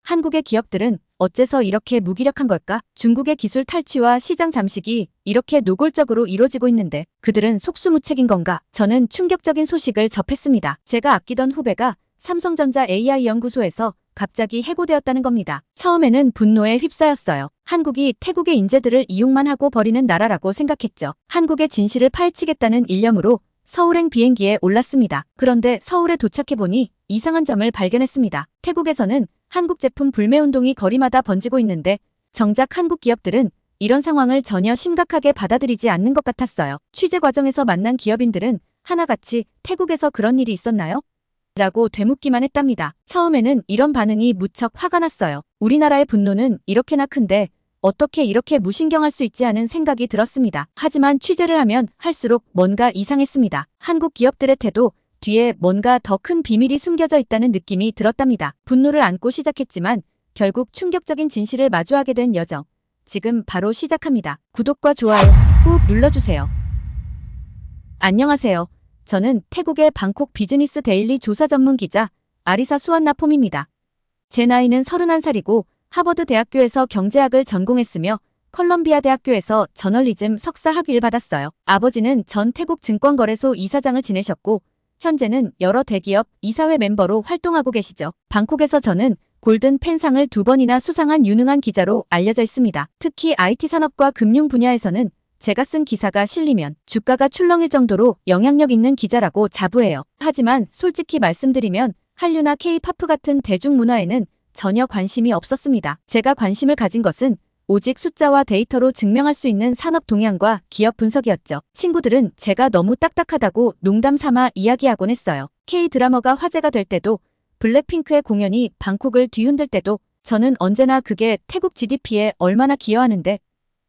한국의 기업들은 어째서 이렇게 무기력한 걸까? 중국의 기술 탈취와 시장 잠식이 이렇게 노골적으로 이루어지고 있는데 그들은 속수무책인 건가? 저는 충격적인 소식을 접했습니다. 제가 아끼던 후배가 삼성전자 AI 연구소에서 갑자기 해고되었다는 겁니다. 처음에는 분노에 휩싸였어요. 한국이 태국의 인재들을 이용만 하고 버리는 나라라고 생각했죠. 한국의 진실을 파헤치겠다는 일념으로 서울행 비행기에 올랐습니다. 그런데 서울에 도착해보니 이상한 점을 발견했습니다. 태국에서는 한국 제품 불매운동이 거리마다 번지고 있는데 정작 한국 기업들은 이런 상황을 전혀 심각하게 받아들이지 않는 것 같았어요. 취재 과정에서 만난 기업인들은 하나같이 태국에서 그런 일이 있었나요? 라고 되묻기만 했답니다. 처음에는 이런 반응이 무척 화가 났어요. 우리나라의 분노는 이렇게나 큰데 어떻게 이렇게 무신경할 수 있지 하는 생각이 들었습니다. 하지만 취재를 하면 할수록 뭔가 이상했습니다. 한국 기업들의 태도 뒤에 뭔가 더 큰 비밀이 숨겨져 있다는 느낌이 들었답니다. 분노를 안고 시작했지만 결국 충격적인 진실을 마주하게 된 여정. 지금 바로 시작합니다. 구독과 좋아요 꾹 눌러주세요. 안녕하세요. 저는 태국의 방콕 비즈니스 데일리 조사 전문 기자 아리사 수완나폼입니다. 제 나이는 31살이고 하버드 대학교에서 경제학을 전공했으며 컬럼비아 대학교에서 저널리즘 석사 학위를 받았어요. 아버지는 전 태국 증권거래소 이사장을 지내셨고 현재는 여러 대기업 이사회 멤버로 활동하고 계시죠. 방콕에서 저는 골든 펜상을 2번이나 수상한 유능한 기자로 알려져 있습니다. 특히 IT 산업과 금융 분야에서는 제가 쓴 기사가 실리면 주가가 출렁일 정도로 영향력 있는 기자라고 자부해요. 하지만 솔직히 말씀드리면 한류나 K-팝 같은 대중문화에는 전혀 관심이 없었습니다. 제가 관심을 가진 것은 오직 숫자와 데이터로 증명할 수 있는 산업 동향과 기업 분석이었죠. 친구들은 제가 너무 딱딱하다고 농담 삼아 이야기하곤 했어요. K-드라마가 화제가 될 때도 블랙핑크의 공연이 방콕을 뒤흔들 때도 저는 언제나 그게 태국 GDP에 얼마나 기여하는데?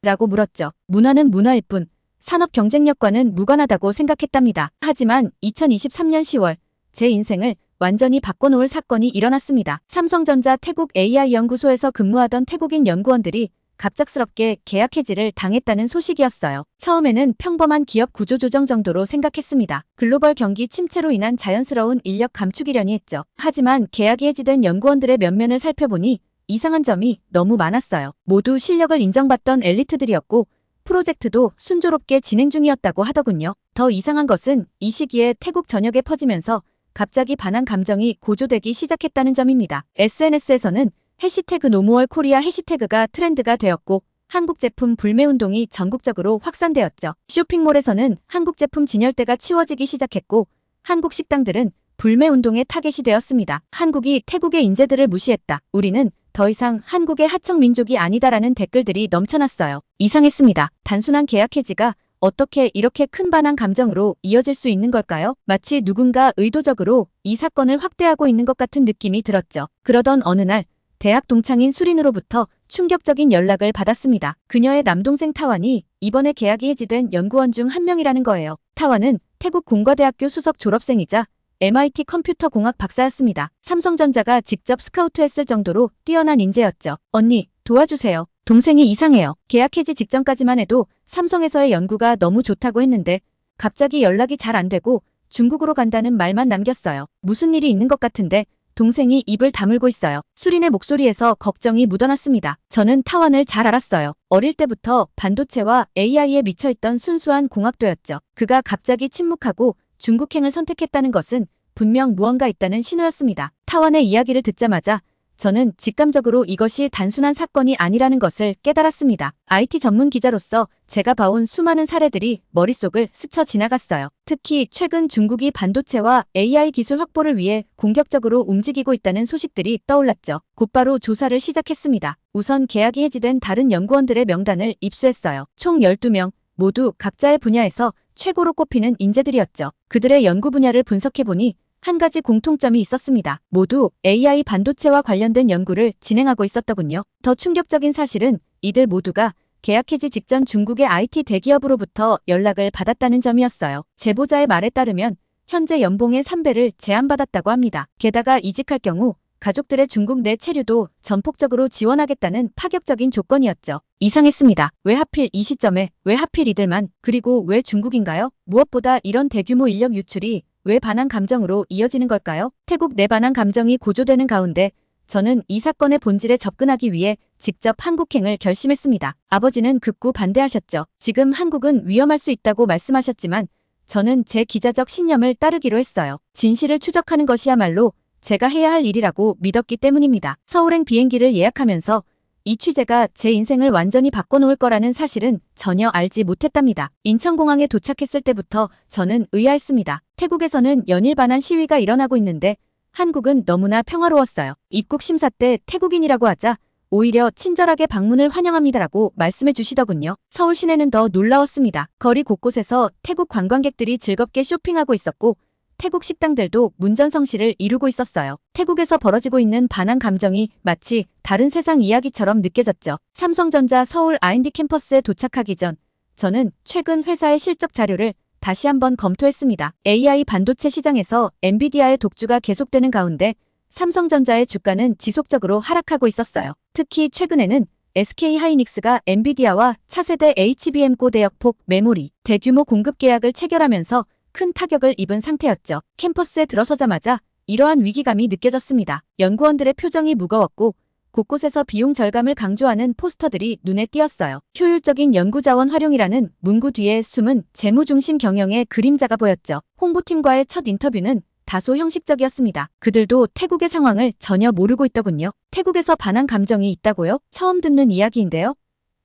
라고 물었죠. 문화는 문화일 뿐 산업 경쟁력과는 무관하다고 생각했답니다. 하지만 2023년 10월 제 인생을 완전히 바꿔놓을 사건이 일어났습니다. 삼성전자 태국 AI 연구소에서 근무하던 태국인 연구원들이 갑작스럽게 계약 해지를 당했다는 소식이었어요. 처음에는 평범한 기업 구조조정 정도로 생각했습니다. 글로벌 경기 침체로 인한 자연스러운 인력 감축이려니 했죠. 하지만 계약이 해지된 연구원들의 면면을 살펴보니 이상한 점이 너무 많았어요. 모두 실력을 인정받던 엘리트들이었고 프로젝트도 순조롭게 진행 중이었다고 하더군요. 더 이상한 것은 이 시기에 태국 전역에 퍼지면서 갑자기 반한 감정이 고조되기 시작했다는 점입니다. SNS에서는 해시태그 노무월 코리아 해시태그가 트렌드가 되었고 한국 제품 불매운동이 전국적으로 확산되었죠. 쇼핑몰에서는 한국 제품 진열대가 치워지기 시작했고 한국 식당들은 불매운동의 타겟이 되었습니다. 한국이 태국의 인재들을 무시했다. 우리는 더 이상 한국의 하청 민족이 아니다라는 댓글들이 넘쳐났어요. 이상했습니다. 단순한 계약 해지가 어떻게 이렇게 큰 반한 감정으로 이어질 수 있는 걸까요? 마치 누군가 의도적으로 이 사건을 확대하고 있는 것 같은 느낌이 들었죠. 그러던 어느 날 대학 동창인 수린으로부터 충격적인 연락을 받았습니다. 그녀의 남동생 타완이 이번에 계약이 해지된 연구원 중 한 명이라는 거예요. 타완은 태국 공과대학교 수석 졸업생이자 MIT 컴퓨터공학 박사였습니다. 삼성전자가 직접 스카우트했을 정도로 뛰어난 인재였죠. 언니, 도와주세요. 동생이 이상해요. 계약 해지 직전까지만 해도 삼성에서의 연구가 너무 좋다고 했는데 갑자기 연락이 잘 안 되고 중국으로 간다는 말만 남겼어요. 무슨 일이 있는 것 같은데 동생이 입을 다물고 있어요. 수린의 목소리에서 걱정이 묻어났습니다. 저는 타완을 잘 알았어요. 어릴 때부터 반도체와 AI에 미쳐있던 순수한 공학도였죠. 그가 갑자기 침묵하고 중국행을 선택했다는 것은 분명 무언가 있다는 신호였습니다. 타완의 이야기를 듣자마자 저는 직감적으로 이것이 단순한 사건이 아니라는 것을 깨달았습니다. IT 전문 기자로서 제가 봐온 수많은 사례들이 머릿속을 스쳐 지나갔어요. 특히 최근 중국이 반도체와 AI 기술 확보를 위해 공격적으로 움직이고 있다는 소식들이 떠올랐죠. 곧바로 조사를 시작했습니다. 우선 계약이 해지된 다른 연구원들의 명단을 입수했어요. 총 12명, 모두 각자의 분야에서 최고로 꼽히는 인재들이었죠. 그들의 연구 분야를 분석해보니 한 가지 공통점이 있었습니다. 모두 AI 반도체와 관련된 연구를 진행하고 있었더군요. 더 충격적인 사실은 이들 모두가 계약 해지 직전 중국의 IT 대기업으로부터 연락을 받았다는 점이었어요. 제보자의 말에 따르면 현재 연봉의 3배를 제안받았다고 합니다. 게다가 이직할 경우 가족들의 중국 내 체류도 전폭적으로 지원하겠다는 파격적인 조건이었죠. 이상했습니다. 왜 하필 이 시점에, 왜 하필 이들만, 그리고 왜 중국인가요? 무엇보다 이런 대규모 인력 유출이 왜 반한 감정으로 이어지는 걸까요? 태국 내 반한 감정이 고조되는 가운데 저는 이 사건의 본질에 접근하기 위해 직접 한국행을 결심했습니다. 아버지는 극구 반대하셨죠. 지금 한국은 위험할 수 있다고 말씀하셨지만 저는 제 기자적 신념을 따르기로 했어요. 진실을 추적하는 것이야말로 제가 해야 할 일이라고 믿었기 때문입니다. 서울행 비행기를 예약하면서 이 취재가 제 인생을 완전히 바꿔놓을 거라는 사실은 전혀 알지 못했답니다. 인천공항에 도착했을 때부터 저는 의아했습니다. 태국에서는 연일 반한 시위가 일어나고 있는데 한국은 너무나 평화로웠어요. 입국 심사 때 태국인이라고 하자 오히려 친절하게 방문을 환영합니다라고 말씀해 주시더군요. 서울 시내는 더 놀라웠습니다. 거리 곳곳에서 태국 관광객들이 즐겁게 쇼핑하고 있었고 태국 식당들도 문전성시를 이루고 있었어요. 태국에서 벌어지고 있는 반한 감정이 마치 다른 세상 이야기처럼 느껴졌죠. 삼성전자 서울 R&D 캠퍼스에 도착하기 전 저는 최근 회사의 실적 자료를 다시 한번 검토했습니다. AI 반도체 시장에서 엔비디아의 독주가 계속되는 가운데 삼성전자의 주가는 지속적으로 하락하고 있었어요. 특히 최근에는 SK하이닉스가 엔비디아와 차세대 HBM 고대역폭 메모리 대규모 공급 계약을 체결하면서 큰 타격을 입은 상태였죠. 캠퍼스에 들어서자마자 이러한 위기감이 느껴졌습니다. 연구원들의 표정이 무거웠고 곳곳에서 비용 절감을 강조하는 포스터들이 눈에 띄었어요. 효율적인 연구자원 활용이라는 문구 뒤에 숨은 재무중심 경영의 그림자가 보였죠. 홍보팀과의 첫 인터뷰는 다소 형식적이었습니다. 그들도 태국의 상황을 전혀 모르고 있더군요. 태국에서 반한 감정이 있다고요? 처음 듣는 이야기인데요?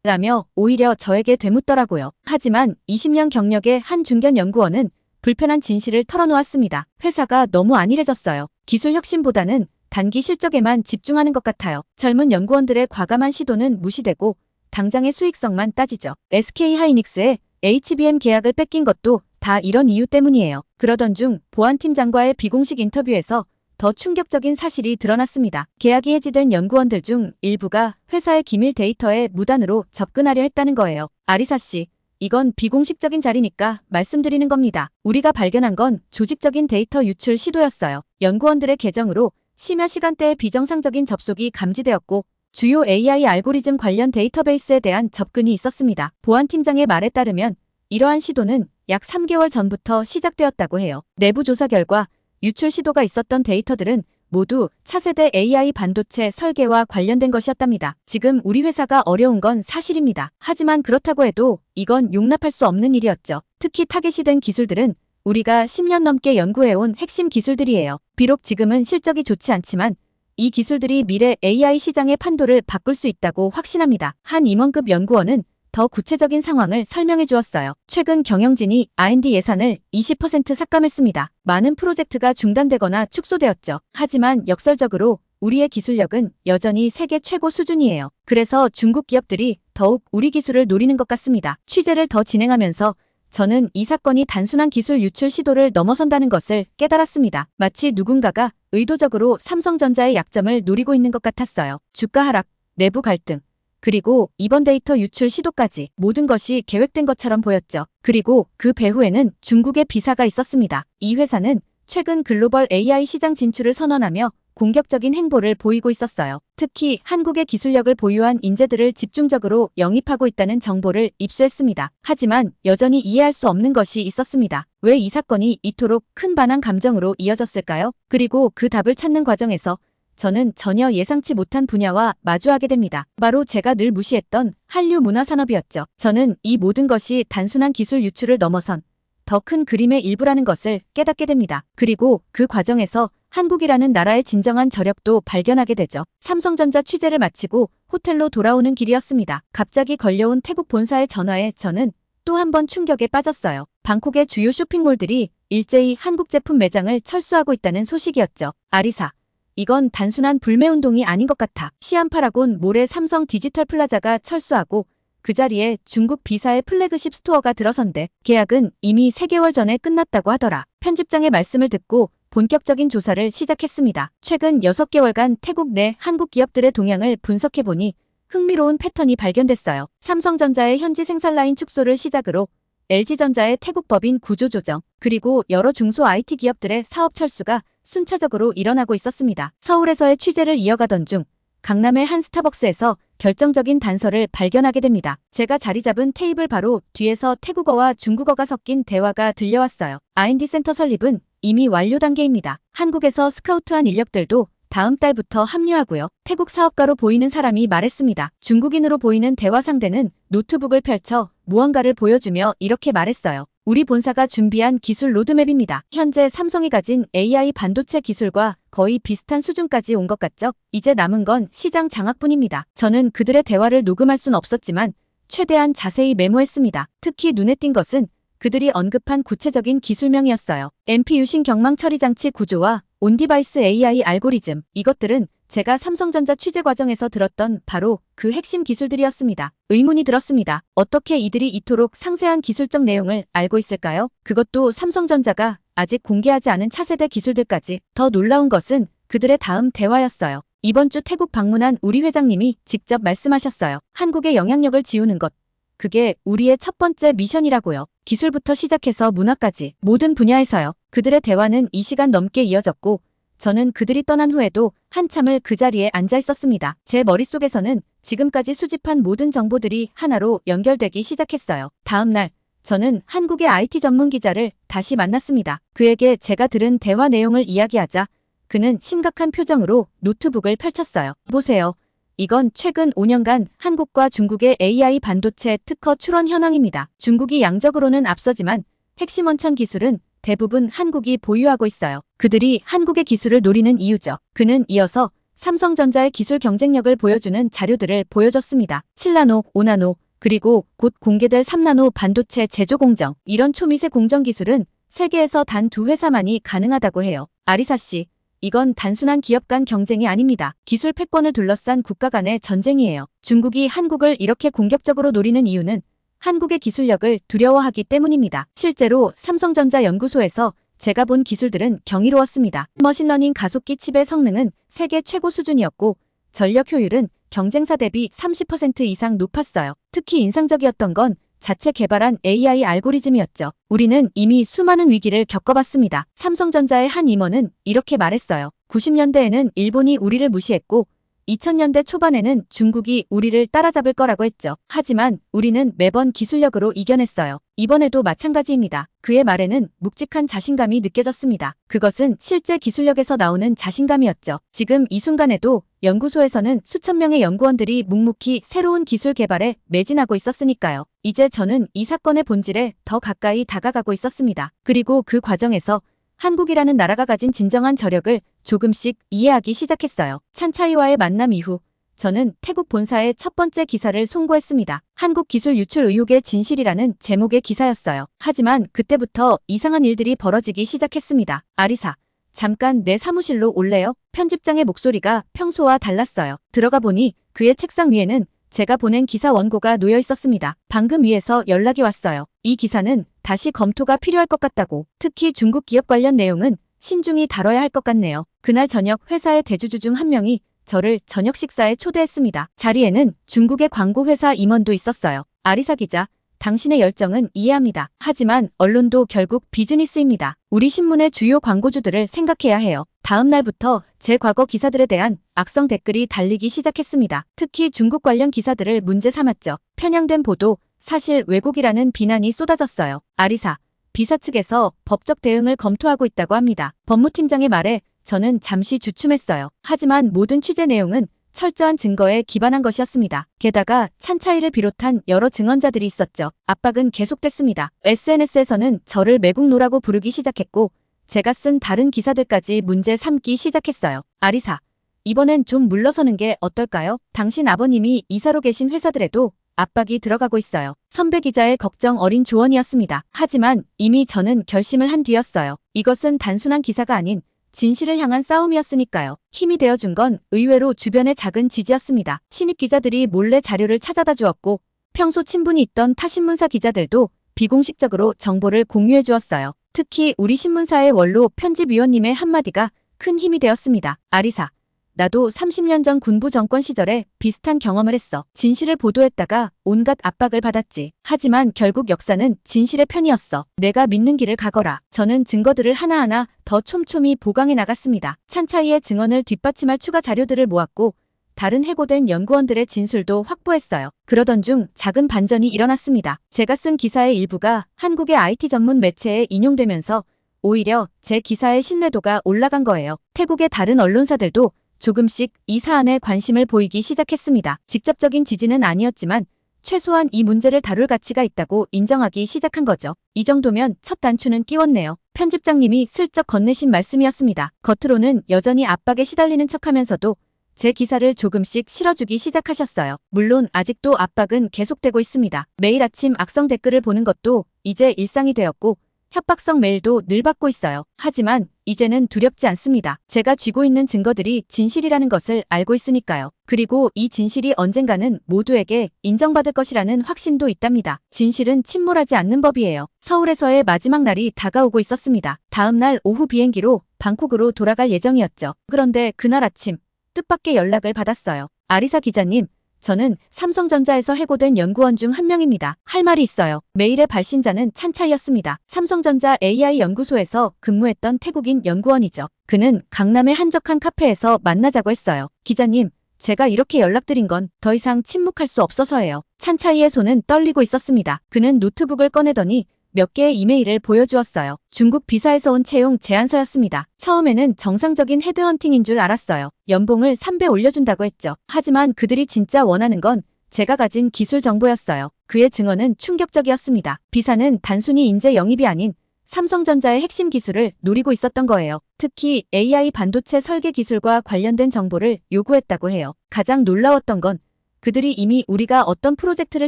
라며 오히려 저에게 되묻더라고요. 하지만 20년 경력의 한 중견 연구원은 불편한 진실을 털어놓았습니다. 회사가 너무 안일해졌어요. 기술 혁신보다는 단기 실적에만 집중하는 것 같아요. 젊은 연구원들의 과감한 시도는 무시되고 당장의 수익성만 따지죠. SK하이닉스의 HBM 계약을 뺏긴 것도 다 이런 이유 때문이에요. 그러던 중 보안팀장과의 비공식 인터뷰에서 더 충격적인 사실이 드러났습니다. 계약이 해지된 연구원들 중 일부가 회사의 기밀 데이터에 무단으로 접근하려 했다는 거예요. 아리사 씨, 이건 비공식적인 자리니까 말씀드리는 겁니다. 우리가 발견한 건 조직적인 데이터 유출 시도였어요. 연구원들의 계정으로 심야 시간대에 비정상적인 접속이 감지되었고 주요 AI 알고리즘 관련 데이터베이스에 대한 접근이 있었습니다. 보안팀장의 말에 따르면 이러한 시도는 약 3개월 전부터 시작되었다고 해요. 내부 조사 결과 유출 시도가 있었던 데이터들은 모두 차세대 AI 반도체 설계와 관련된 것이었답니다. 지금 우리 회사가 어려운 건 사실입니다. 하지만 그렇다고 해도 이건 용납할 수 없는 일이었죠. 특히 타겟이 된 기술들은 우리가 10년 넘게 연구해온 핵심 기술들이에요. 비록 지금은 실적이 좋지 않지만 이 기술들이 미래 AI 시장의 판도를 바꿀 수 있다고 확신합니다. 한 임원급 연구원은 더 구체적인 상황을 설명해 주었어요. 최근 경영진이 R&D 예산을 20% 삭감했습니다. 많은 프로젝트가 중단되거나 축소되었죠. 하지만 역설적으로 우리의 기술력은 여전히 세계 최고 수준이에요. 그래서 중국 기업들이 더욱 우리 기술을 노리는 것 같습니다. 취재를 더 진행하면서 저는 이 사건이 단순한 기술 유출 시도를 넘어선다는 것을 깨달았습니다. 마치 누군가가 의도적으로 삼성전자의 약점을 노리고 있는 것 같았어요. 주가 하락, 내부 갈등, 그리고 이번 데이터 유출 시도까지 모든 것이 계획된 것처럼 보였죠. 그리고 그 배후에는 중국의 비사가 있었습니다. 이 회사는 최근 글로벌 AI 시장 진출을 선언하며 공격적인 행보를 보이고 있었어요. 특히 한국의 기술력을 보유한 인재들을 집중적으로 영입하고 있다는 정보를 입수했습니다. 하지만 여전히 이해할 수 없는 것이 있었습니다. 왜 이 사건이 이토록 큰 반한 감정으로 이어졌을까요? 그리고 그 답을 찾는 과정에서 저는 전혀 예상치 못한 분야와 마주하게 됩니다. 바로 제가 늘 무시했던 한류 문화산업이었죠. 저는 이 모든 것이 단순한 기술 유출을 넘어선 더 큰 그림의 일부라는 것을 깨닫게 됩니다. 그리고 그 과정에서 한국이라는 나라의 진정한 저력도 발견하게 되죠. 삼성전자 취재를 마치고 호텔로 돌아오는 길이었습니다. 갑자기 걸려온 태국 본사의 전화에 저는 또 한 번 충격에 빠졌어요. 방콕의 주요 쇼핑몰들이 일제히 한국 제품 매장을 철수하고 있다는 소식이었죠. 아리사, 이건 단순한 불매운동이 아닌 것 같아. 시안파라곤 몰의 삼성 디지털 플라자가 철수하고 그 자리에 중국 비사의 플래그십 스토어가 들어선대. 계약은 이미 3개월 전에 끝났다고 하더라. 편집장의 말씀을 듣고 본격적인 조사를 시작했습니다. 최근 6개월간 태국 내 한국 기업들의 동향을 분석해보니 흥미로운 패턴이 발견됐어요. 삼성전자의 현지 생산 라인 축소를 시작으로 LG전자의 태국 법인 구조 조정, 그리고 여러 중소 IT 기업들의 사업 철수가 순차적으로 일어나고 있었습니다. 서울에서의 취재를 이어가던 중 강남의 한 스타벅스에서 결정적인 단서를 발견하게 됩니다. 제가 자리 잡은 테이블 바로 뒤에서 태국어와 중국어가 섞인 대화가 들려왔어요. R&D 센터 설립은 이미 완료 단계입니다. 한국에서 스카우트한 인력들도 다음 달부터 합류하고요. 태국 사업가로 보이는 사람이 말했습니다. 중국인으로 보이는 대화 상대는 노트북을 펼쳐 무언가를 보여주며 이렇게 말했어요. 우리 본사가 준비한 기술 로드맵입니다. 현재 삼성이 가진 AI 반도체 기술과 거의 비슷한 수준까지 온 것 같죠? 이제 남은 건 시장 장악뿐입니다. 저는 그들의 대화를 녹음할 순 없었지만 최대한 자세히 메모했습니다. 특히 눈에 띈 것은 그들이 언급한 구체적인 기술명이었어요. NPU 신경망 처리 장치 구조와 온디바이스 AI 알고리즘. 이것들은 제가 삼성전자 취재 과정에서 들었던 바로 그 핵심 기술들이었습니다. 의문이 들었습니다. 어떻게 이들이 이토록 상세한 기술적 내용을 알고 있을까요? 그것도 삼성전자가 아직 공개하지 않은 차세대 기술들까지. 더 놀라운 것은 그들의 다음 대화였어요. 이번 주 태국 방문한 우리 회장님이 직접 말씀하셨어요. 한국의 영향력을 지우는 것. 그게 우리의 첫 번째 미션이라고요. 기술부터 시작해서 문화까지 모든 분야에서요. 그들의 대화는 2시간 넘게 이어졌고 저는 그들이 떠난 후에도 한참을 그 자리에 앉아 있었습니다. 제 머릿속에서는 지금까지 수집한 모든 정보들이 하나로 연결되기 시작했어요. 다음 날 저는 한국의 IT 전문 기자를 다시 만났습니다. 그에게 제가 들은 대화 내용을 이야기하자 그는 심각한 표정으로 노트북을 펼쳤어요. 보세요. 이건 최근 5년간 한국과 중국의 AI 반도체 특허 출원 현황입니다. 중국이 양적으로는 앞서지만 핵심 원천 기술은 대부분 한국이 보유하고 있어요. 그들이 한국의 기술을 노리는 이유죠. 그는 이어서 삼성전자의 기술 경쟁력을 보여주는 자료들을 보여줬습니다. 7나노, 5나노, 그리고 곧 공개될 3나노 반도체 제조 공정. 이런 초미세 공정 기술은 세계에서 단 2회사만이 가능하다고 해요. 아리사 씨. 이건 단순한 기업 간 경쟁이 아닙니다. 기술 패권을 둘러싼 국가 간의 전쟁이에요. 중국이 한국을 이렇게 공격적으로 노리는 이유는 한국의 기술력을 두려워하기 때문입니다. 실제로 삼성전자 연구소에서 제가 본 기술들은 경이로웠습니다. 머신러닝 가속기 칩의 성능은 세계 최고 수준이었고 전력 효율은 경쟁사 대비 30% 이상 높았어요. 특히 인상적이었던 건 자체 개발한 AI 알고리즘이었죠. 우리는 이미 수많은 위기를 겪어봤습니다. 삼성전자의 한 임원은 이렇게 말했어요. 90년대에는 일본이 우리를 무시했고 2000년대 초반에는 중국이 우리를 따라잡을 거라고 했죠. 하지만 우리는 매번 기술력으로 이겨냈어요. 이번에도 마찬가지입니다. 그의 말에는 묵직한 자신감이 느껴졌습니다. 그것은 실제 기술력에서 나오는 자신감이었죠. 지금 이 순간에도 연구소에서는 수천 명의 연구원들이 묵묵히 새로운 기술 개발에 매진하고 있었으니까요. 이제 저는 이 사건의 본질에 더 가까이 다가가고 있었습니다. 그리고 그 과정에서 한국이라는 나라가 가진 진정한 저력을 조금씩 이해하기 시작했어요. 찬차이와의 만남 이후 저는 태국 본사의 첫 번째 기사를 송고했습니다. 한국 기술 유출 의혹의 진실이라는 제목의 기사였어요. 하지만 그때부터 이상한 일들이 벌어지기 시작했습니다. 아리사, 잠깐 내 사무실로 올래요? 편집장의 목소리가 평소와 달랐어요. 들어가 보니 그의 책상 위에는 제가 보낸 기사 원고가 놓여 있었습니다. 방금 위에서 연락이 왔어요. 이 기사는 다시 검토가 필요할 것 같다고. 특히 중국 기업 관련 내용은 신중히 다뤄야 할 것 같네요. 그날 저녁 회사의 대주주 중 한 명이 저를 저녁 식사에 초대했습니다. 자리에는 중국의 광고회사 임원도 있었어요. 아리사 기자, 당신의 열정은 이해합니다. 하지만 언론도 결국 비즈니스입니다. 우리 신문의 주요 광고주들을 생각해야 해요. 다음 날부터 제 과거 기사들에 대한 악성 댓글이 달리기 시작했습니다. 특히 중국 관련 기사들을 문제 삼았죠. 편향된 보도, 사실 왜곡이라는 비난이 쏟아졌어요. 아리사, 비사 측에서 법적 대응을 검토하고 있다고 합니다. 법무팀장의 말에 저는 잠시 주춤했어요. 하지만 모든 취재 내용은 철저한 증거에 기반한 것이었습니다. 게다가 찬차이를 비롯한 여러 증언자들이 있었죠. 압박은 계속됐습니다. SNS에서는 저를 매국노라고 부르기 시작했고 제가 쓴 다른 기사들까지 문제 삼기 시작했어요. 아리사, 이번엔 좀 물러서는 게 어떨까요? 당신 아버님이 이사로 계신 회사들에도 압박이 들어가고 있어요. 선배 기자의 걱정 어린 조언이었습니다. 하지만 이미 저는 결심을 한 뒤였어요. 이것은 단순한 기사가 아닌 진실을 향한 싸움이었으니까요. 힘이 되어준 건 의외로 주변의 작은 지지였습니다. 신입 기자들이 몰래 자료를 찾아다 주었고 평소 친분이 있던 타 신문사 기자들도 비공식적으로 정보를 공유해 주었어요. 특히 우리 신문사의 원로 편집위원님의 한마디가 큰 힘이 되었습니다. 아리사, 나도 30년 전 군부 정권 시절에 비슷한 경험을 했어. 진실을 보도했다가 온갖 압박을 받았지. 하지만 결국 역사는 진실의 편이었어. 내가 믿는 길을 가거라. 저는 증거들을 하나하나 더 촘촘히 보강해 나갔습니다. 찬차이의 증언을 뒷받침할 추가 자료들을 모았고 다른 해고된 연구원들의 진술도 확보했어요. 그러던 중 작은 반전이 일어났습니다. 제가 쓴 기사의 일부가 한국의 IT 전문 매체에 인용되면서 오히려 제 기사의 신뢰도가 올라간 거예요. 태국의 다른 언론사들도 조금씩 이 사안에 관심을 보이기 시작했습니다. 직접적인 지지는 아니었지만 최소한 이 문제를 다룰 가치가 있다고 인정하기 시작한 거죠. 이 정도면 첫 단추는 끼웠네요. 편집장님이 슬쩍 건네신 말씀이었습니다. 겉으로는 여전히 압박에 시달리는 척하면서도 제 기사를 조금씩 실어주기 시작하셨어요. 물론 아직도 압박은 계속되고 있습니다. 매일 아침 악성 댓글을 보는 것도 이제 일상이 되었고 협박성 메일도 늘 받고 있어요. 하지만 이제는 두렵지 않습니다. 제가 쥐고 있는 증거들이 진실이라는 것을 알고 있으니까요. 그리고 이 진실이 언젠가는 모두에게 인정받을 것이라는 확신도 있답니다. 진실은 침몰하지 않는 법이에요. 서울에서의 마지막 날이 다가오고 있었습니다. 다음 날 오후 비행기로 방콕으로 돌아갈 예정이었죠. 그런데 그날 아침 뜻밖의 연락을 받았어요. 아리사 기자님, 저는 삼성전자에서 해고된 연구원 중 한 명입니다. 할 말이 있어요. 메일의 발신자는 찬차이였습니다. 삼성전자 AI 연구소에서 근무했던 태국인 연구원이죠. 그는 강남의 한적한 카페에서 만나자고 했어요. 기자님, 제가 이렇게 연락드린 건 더 이상 침묵할 수 없어서예요. 찬차이의 손은 떨리고 있었습니다. 그는 노트북을 꺼내더니 몇 개의 이메일을 보여주었어요. 중국 비사에서 온 채용 제안서였습니다. 처음에는 정상적인 헤드헌팅인 줄 알았어요. 연봉을 3배 올려준다고 했죠. 하지만 그들이 진짜 원하는 건 제가 가진 기술 정보였어요. 그의 증언은 충격적이었습니다. 비사는 단순히 인재 영입이 아닌 삼성전자의 핵심 기술을 노리고 있었던 거예요. 특히 AI 반도체 설계 기술과 관련된 정보를 요구했다고 해요. 가장 놀라웠던 건 그들이 이미 우리가 어떤 프로젝트를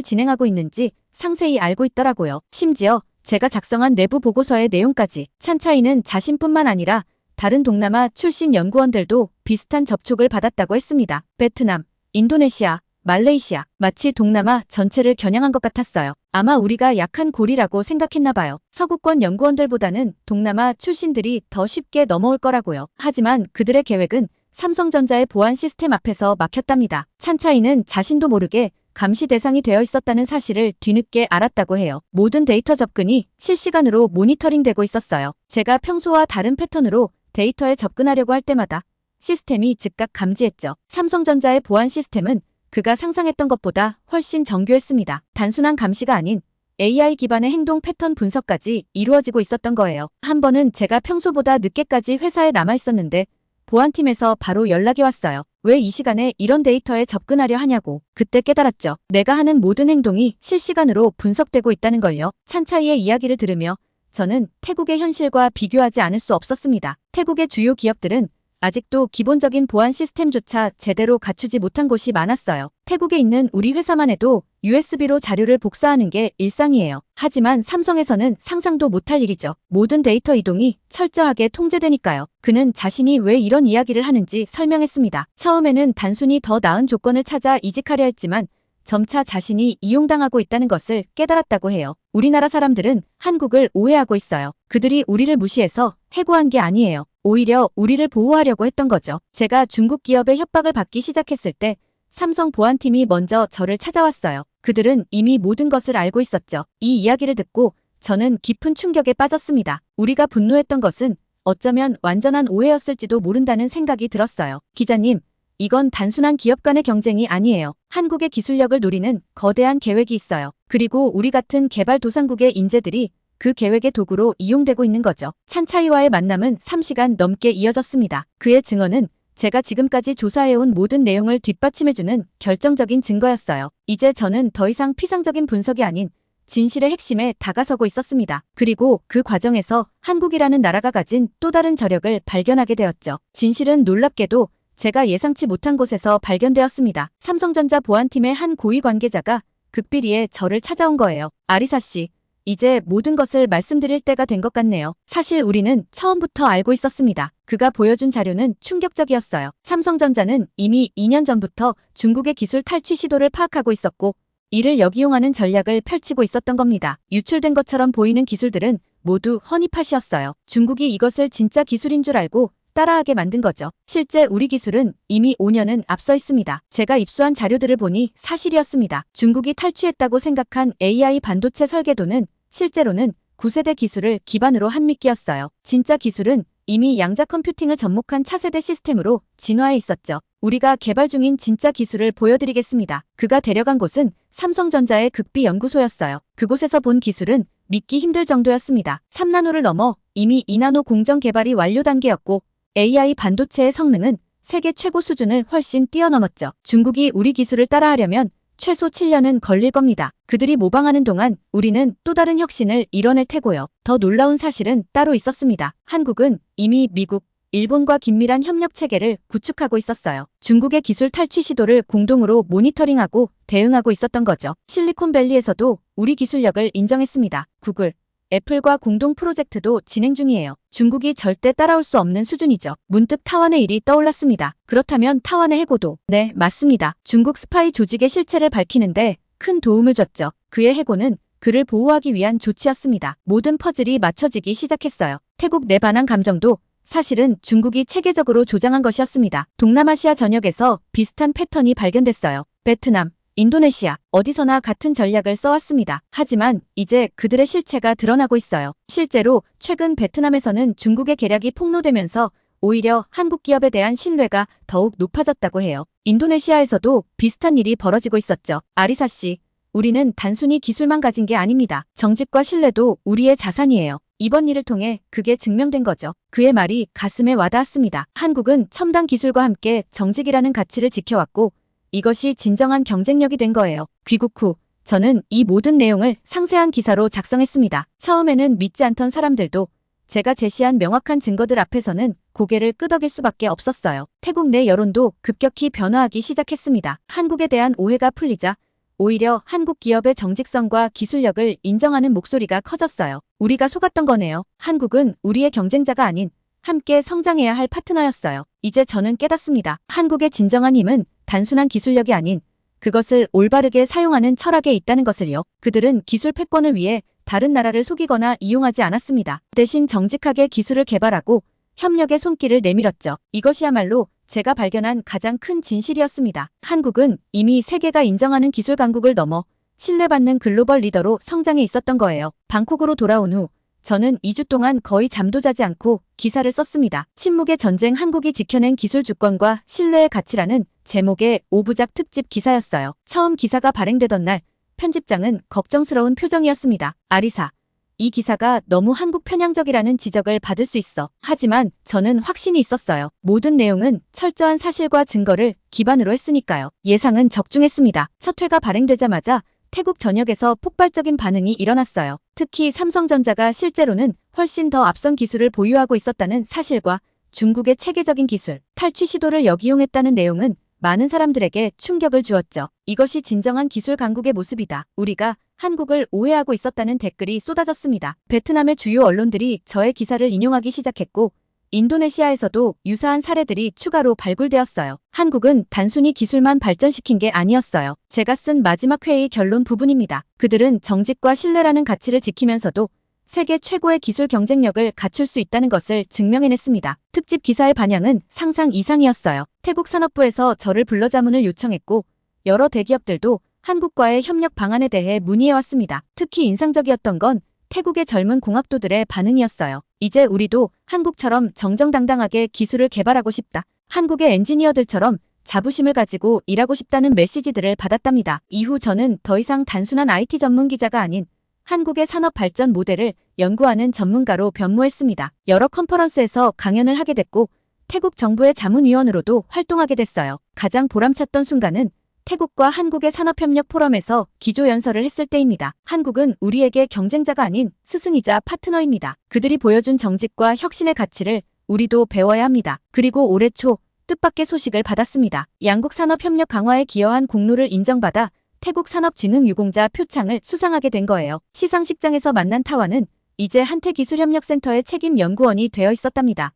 진행하고 있는지 상세히 알고 있더라고요. 심지어 제가 작성한 내부 보고서의 내용까지. 찬차이는 자신뿐만 아니라 다른 동남아 출신 연구원들도 비슷한 접촉을 받았다고 했습니다. 베트남, 인도네시아, 말레이시아, 마치 동남아 전체를 겨냥한 것 같았어요. 아마 우리가 약한 고리라고 생각했나 봐요. 서구권 연구원들보다는 동남아 출신들이 더 쉽게 넘어올 거라고요. 하지만 그들의 계획은 삼성전자의 보안 시스템 앞에서 막혔답니다. 찬차이는 자신도 모르게 감시 대상이 되어 있었다는 사실을 뒤늦게 알았다고 해요. 모든 데이터 접근이 실시간으로 모니터링되고 있었어요. 제가 평소와 다른 패턴으로 데이터에 접근하려고 할 때마다 시스템이 즉각 감지했죠. 삼성전자의 보안 시스템은 그가 상상했던 것보다 훨씬 정교했습니다. 단순한 감시가 아닌 AI 기반의 행동 패턴 분석까지 이루어지고 있었던 거예요. 한 번은 제가 평소보다 늦게까지 회사에 남아 있었는데 보안팀에서 바로 연락이 왔어요. 왜 이 시간에 이런 데이터에 접근하려 하냐고. 그때 깨달았죠. 내가 하는 모든 행동이 실시간으로 분석되고 있다는 걸요. 찬차이의 이야기를 들으며 저는 태국의 현실과 비교하지 않을 수 없었습니다. 태국의 주요 기업들은 아직도 기본적인 보안 시스템조차 제대로 갖추지 못한 곳이 많았어요. 태국에 있는 우리 회사만 해도 USB로 자료를 복사하는 게 일상이에요. 하지만 삼성에서는 상상도 못할 일이죠. 모든 데이터 이동이 철저하게 통제되니까요. 그는 자신이 왜 이런 이야기를 하는지 설명했습니다. 처음에는 단순히 더 나은 조건을 찾아 이직하려 했지만 점차 자신이 이용당하고 있다는 것을 깨달았다고 해요. 우리나라 사람들은 한국을 오해하고 있어요. 그들이 우리를 무시해서 해고한 게 아니에요. 오히려 우리를 보호하려고 했던 거죠. 제가 중국 기업의 협박을 받기 시작했을 때 삼성 보안팀이 먼저 저를 찾아왔어요. 그들은 이미 모든 것을 알고 있었죠. 이 이야기를 듣고 저는 깊은 충격에 빠졌습니다. 우리가 분노했던 것은 어쩌면 완전한 오해였을지도 모른다는 생각이 들었어요. 기자님, 이건 단순한 기업 간의 경쟁이 아니에요. 한국의 기술력을 노리는 거대한 계획이 있어요. 그리고 우리 같은 개발도상국의 인재들이 그 계획의 도구로 이용되고 있는 거죠. 찬차이와의 만남은 3시간 넘게 이어졌습니다. 그의 증언은 제가 지금까지 조사해온 모든 내용을 뒷받침해주는 결정적인 증거였어요. 이제 저는 더 이상 피상적인 분석이 아닌 진실의 핵심에 다가서고 있었습니다. 그리고 그 과정에서 한국이라는 나라가 가진 또 다른 저력을 발견하게 되었죠. 진실은 놀랍게도 제가 예상치 못한 곳에서 발견되었습니다. 삼성전자 보안팀의 한 고위 관계자가 극비리에 저를 찾아온 거예요. 아리사 씨, 이제 모든 것을 말씀드릴 때가 된 것 같네요. 사실 우리는 처음부터 알고 있었습니다. 그가 보여준 자료는 충격적이었어요. 삼성전자는 이미 2년 전부터 중국의 기술 탈취 시도를 파악하고 있었고 이를 역이용하는 전략을 펼치고 있었던 겁니다. 유출된 것처럼 보이는 기술들은 모두 허니팟이었어요. 중국이 이것을 진짜 기술인 줄 알고 따라하게 만든 거죠. 실제 우리 기술은 이미 5년은 앞서 있습니다. 제가 입수한 자료들을 보니 사실이었습니다. 중국이 탈취했다고 생각한 AI 반도체 설계도는 실제로는 9세대 기술을 기반으로 한 미끼였어요. 진짜 기술은 이미 양자 컴퓨팅을 접목한 차세대 시스템으로 진화해 있었죠. 우리가 개발 중인 진짜 기술을 보여드리겠습니다. 그가 데려간 곳은 삼성전자의 극비 연구소였어요. 그곳에서 본 기술은 믿기 힘들 정도였습니다. 3나노를 넘어 이미 2나노 공정 개발이 완료 단계였고 AI 반도체의 성능은 세계 최고 수준을 훨씬 뛰어넘었죠. 중국이 우리 기술을 따라하려면 최소 7년은 걸릴 겁니다. 그들이 모방하는 동안 우리는 또 다른 혁신을 이뤄낼 테고요. 더 놀라운 사실은 따로 있었습니다. 한국은 이미 미국, 일본과 긴밀한 협력 체계를 구축하고 있었어요. 중국의 기술 탈취 시도를 공동으로 모니터링하고 대응하고 있었던 거죠. 실리콘밸리에서도 우리 기술력을 인정했습니다. 구글, 애플과 공동 프로젝트도 진행 중이에요. 중국이 절대 따라올 수 없는 수준이죠. 문득 타완의 일이 떠올랐습니다. 그렇다면 타완의 해고도? 네, 맞습니다. 중국 스파이 조직의 실체를 밝히는데 큰 도움을 줬죠. 그의 해고는 그를 보호하기 위한 조치였습니다. 모든 퍼즐이 맞춰지기 시작했어요. 태국 내 반항 감정도 사실은 중국이 체계적으로 조장한 것이었습니다. 동남아시아 전역에서 비슷한 패턴이 발견됐어요. 베트남, 인도네시아, 어디서나 같은 전략을 써왔습니다. 하지만 이제 그들의 실체가 드러나고 있어요. 실제로 최근 베트남에서는 중국의 계략이 폭로되면서 오히려 한국 기업에 대한 신뢰가 더욱 높아졌다고 해요. 인도네시아에서도 비슷한 일이 벌어지고 있었죠. 아리사 씨, 우리는 단순히 기술만 가진 게 아닙니다. 정직과 신뢰도 우리의 자산이에요. 이번 일을 통해 그게 증명된 거죠. 그의 말이 가슴에 와닿았습니다. 한국은 첨단 기술과 함께 정직이라는 가치를 지켜왔고 이것이 진정한 경쟁력이 된 거예요. 귀국 후 저는 이 모든 내용을 상세한 기사로 작성했습니다. 처음에는 믿지 않던 사람들도 제가 제시한 명확한 증거들 앞에서는 고개를 끄덕일 수밖에 없었어요. 태국 내 여론도 급격히 변화하기 시작했습니다. 한국에 대한 오해가 풀리자 오히려 한국 기업의 정직성과 기술력을 인정하는 목소리가 커졌어요. 우리가 속았던 거네요. 한국은 우리의 경쟁자가 아닌 함께 성장해야 할 파트너였어요. 이제 저는 깨닫습니다. 한국의 진정한 힘은 단순한 기술력이 아닌 그것을 올바르게 사용하는 철학에 있다는 것을요. 그들은 기술 패권을 위해 다른 나라를 속이거나 이용하지 않았습니다. 대신 정직하게 기술을 개발하고 협력의 손길을 내밀었죠. 이것이야말로 제가 발견한 가장 큰 진실이었습니다. 한국은 이미 세계가 인정하는 기술 강국을 넘어 신뢰받는 글로벌 리더로 성장해 있었던 거예요. 방콕으로 돌아온 후 저는 2주 동안 거의 잠도 자지 않고 기사를 썼습니다. 침묵의 전쟁 한국이 지켜낸 기술 주권과 신뢰의 가치라는 제목의 5부작 특집 기사였어요. 처음 기사가 발행되던 날 편집장은 걱정스러운 표정이었습니다. 아리사, 이 기사가 너무 한국 편향적이라는 지적을 받을 수 있어. 하지만 저는 확신이 있었어요. 모든 내용은 철저한 사실과 증거를 기반으로 했으니까요. 예상은 적중했습니다. 첫 회가 발행되자마자 태국 전역에서 폭발적인 반응이 일어났어요. 특히 삼성전자가 실제로는 훨씬 더 앞선 기술을 보유하고 있었다는 사실과 중국의 체계적인 기술, 탈취 시도를 역이용했다는 내용은 많은 사람들에게 충격을 주었죠. 이것이 진정한 기술 강국의 모습이다. 우리가 한국을 오해하고 있었다는 댓글이 쏟아졌습니다. 베트남의 주요 언론들이 저의 기사를 인용하기 시작했고 인도네시아에서도 유사한 사례들이 추가로 발굴되었어요. 한국은 단순히 기술만 발전시킨 게 아니었어요. 제가 쓴 마지막 회의 결론 부분입니다. 그들은 정직과 신뢰라는 가치를 지키면서도 세계 최고의 기술 경쟁력을 갖출 수 있다는 것을 증명해냈습니다. 특집 기사의 반향은 상상 이상이었어요. 태국 산업부에서 저를 불러 자문을 요청했고 여러 대기업들도 한국과의 협력 방안에 대해 문의해왔습니다. 특히 인상적이었던 건 태국의 젊은 공학도들의 반응이었어요. 이제 우리도 한국처럼 정정당당하게 기술을 개발하고 싶다. 한국의 엔지니어들처럼 자부심을 가지고 일하고 싶다는 메시지들을 받았답니다. 이후 저는 더 이상 단순한 IT 전문 기자가 아닌 한국의 산업 발전 모델을 연구하는 전문가로 변모했습니다. 여러 컨퍼런스에서 강연을 하게 됐고 태국 정부의 자문위원으로도 활동하게 됐어요. 가장 보람찼던 순간은 태국과 한국의 산업협력 포럼에서 기조연설을 했을 때입니다. 한국은 우리에게 경쟁자가 아닌 스승이자 파트너입니다. 그들이 보여준 정직과 혁신의 가치를 우리도 배워야 합니다. 그리고 올해 초 뜻밖의 소식을 받았습니다. 양국 산업협력 강화에 기여한 공로를 인정받아 태국 산업진흥유공자 표창을 수상하게 된 거예요. 시상식장에서 만난 타완은 이제 한태기술협력센터의 책임 연구원이 되어 있었답니다.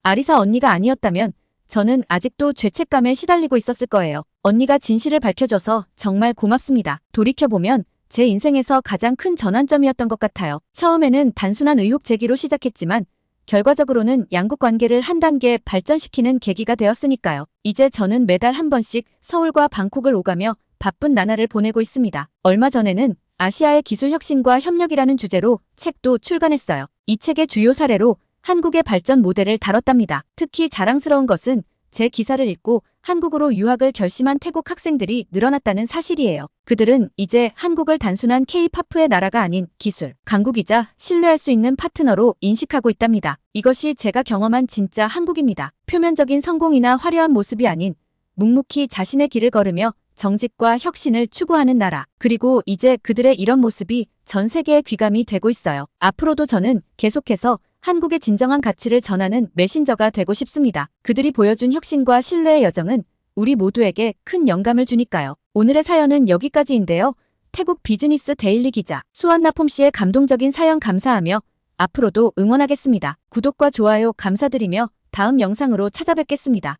아리사 언니가 아니었다면 저는 아직도 죄책감에 시달리고 있었을 거예요. 언니가 진실을 밝혀줘서 정말 고맙습니다. 돌이켜보면 제 인생에서 가장 큰 전환점이었던 것 같아요. 처음에는 단순한 의혹 제기로 시작했지만 결과적으로는 양국 관계를 한 단계 발전시키는 계기가 되었으니까요. 이제 저는 매달 한 번씩 서울과 방콕을 오가며 바쁜 나날을 보내고 있습니다. 얼마 전에는 아시아의 기술 혁신과 협력이라는 주제로 책도 출간했어요. 이 책의 주요 사례로 한국의 발전 모델을 다뤘답니다. 특히 자랑스러운 것은 제 기사를 읽고 한국으로 유학을 결심한 태국 학생들이 늘어났다는 사실이에요. 그들은 이제 한국을 단순한 K-팝의 나라가 아닌 기술, 강국이자 신뢰할 수 있는 파트너로 인식하고 있답니다. 이것이 제가 경험한 진짜 한국입니다. 표면적인 성공이나 화려한 모습이 아닌 묵묵히 자신의 길을 걸으며 정직과 혁신을 추구하는 나라. 그리고 이제 그들의 이런 모습이 전 세계에 귀감이 되고 있어요. 앞으로도 저는 계속해서 한국의 진정한 가치를 전하는 메신저가 되고 싶습니다. 그들이 보여준 혁신과 신뢰의 여정은 우리 모두에게 큰 영감을 주니까요. 오늘의 사연은 여기까지인데요. 태국 비즈니스 데일리 기자 수완나폼 씨의 감동적인 사연 감사하며 앞으로도 응원하겠습니다. 구독과 좋아요 감사드리며 다음 영상으로 찾아뵙겠습니다.